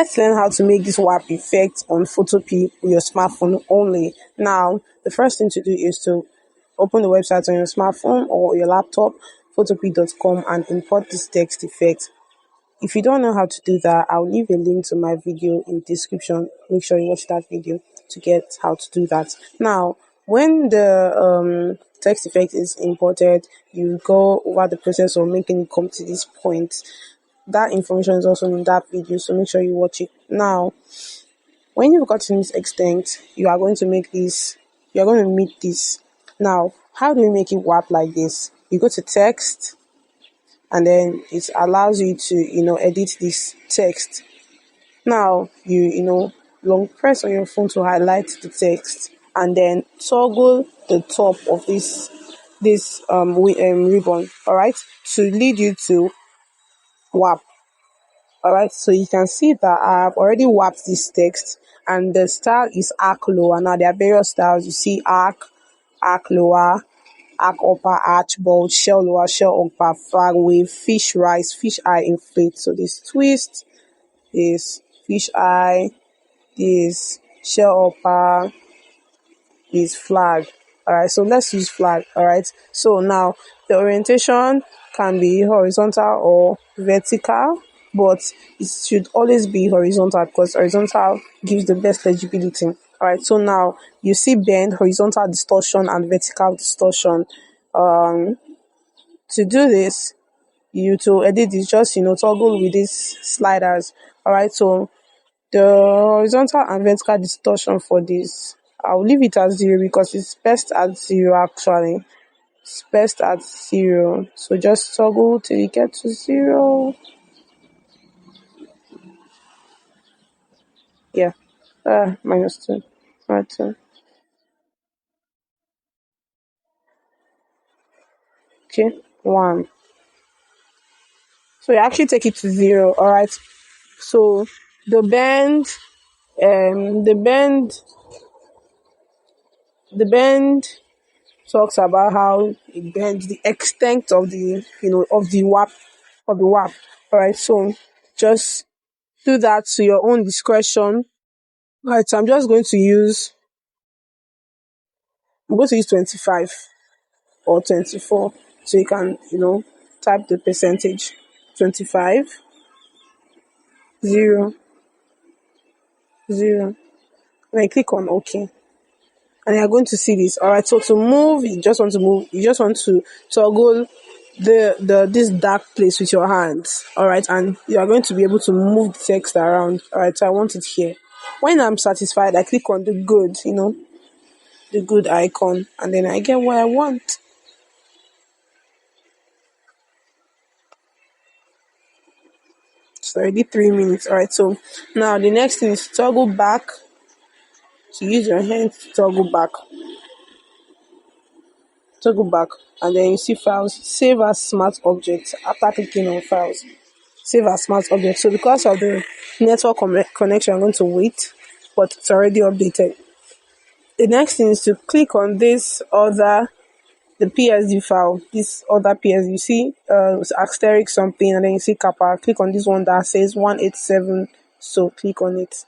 let's learn how to make this warp effect on Photopea with your smartphone only. Now, the first thing to do is to open the website on your smartphone or your laptop, photopea.com, and import this text effect. If you don't know how to do that, I'll leave a link to my video in the description. Make sure you watch that video to get how to do that. Now, when the text effect is imported, you go over the process of making it come to this point. That information is also in that video, so make sure you watch it. Now, when you've gotten this extent, you are going to meet this. Now, how do we make it warp like this? You go to text, and then it allows you to edit this text. Now you long press on your phone to highlight the text, and then toggle the top of this ribbon, all right, to lead you to warp. All right, so you can see that I've already warped this text, and the style is arc lower. Now there are various styles. You see arc lower, arc upper, arch bold, shell lower, shell upper, flag wave, fish rise, fish eye, inflate. So this twist, this fish eye, this shell upper, this flag. Alright, so let's use flag. Alright, so now the orientation can be horizontal or vertical, but it should always be horizontal because horizontal gives the best legibility. Alright, so now you see bend, horizontal distortion, and vertical distortion. To do this, to edit this, just toggle with these sliders. Alright, so the horizontal and vertical distortion for this, I'll leave it at 0 because it's best at 0 actually. It's best at 0. So just toggle till you get to 0. Yeah. -2. Right. Okay. 1. So you actually take it to 0. Alright. So the bend talks about how it bends, the extent of the warp. Alright, so just do that to your own discretion. Alright, so I'm going to use 25 or 24. So you can, type the percentage. 25, 0, 0. And I click on OK. And you're going to see this. Alright, so to move, you just want to toggle this dark place with your hands. Alright, and you are going to be able to move the text around. Alright, so I want it here. When I'm satisfied, I click on the good icon, and then I get what I want. It's already 3 minutes. Alright, so now the next thing is toggle back. So use your hand to toggle back, and then you see files, save as smart object. After clicking on files, save as smart object. So because of the network connection, I'm going to wait, but it's already updated. The next thing is to click on the PSD file, this other PSD. You see asterisk something, and then you see kappa. Click on this one that says 187. So click on it.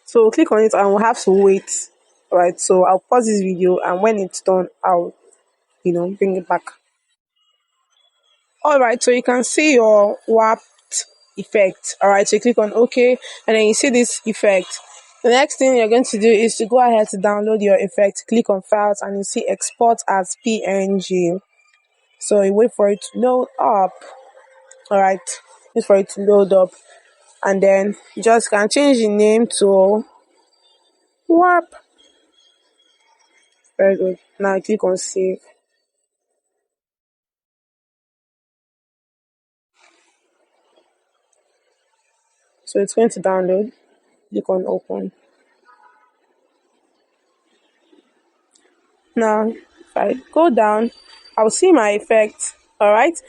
So click on it, and we'll have to wait. Alright, so I'll pause this video, and when it's done, I'll bring it back. Alright, so you can see your warped effect. Alright, so you click on OK, and then you see this effect. The next thing you're going to do is to go ahead to download your effect. Click on files, and you see export as PNG. So you wait for it to load up. Alright, wait for it to load up, and then you just can change the name to warp. Very good. Now I click on save. So it's going to download. Click on open. Now if I go down, I'll see my effect. Alright.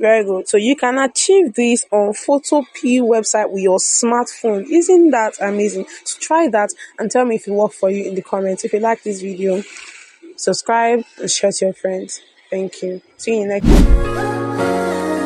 Very good. So you can achieve this on Photopea website with your smartphone. Isn't that amazing? So try that and tell me if it worked for you in the comments. If you like this video, subscribe and share to your friends. Thank you. See you next time.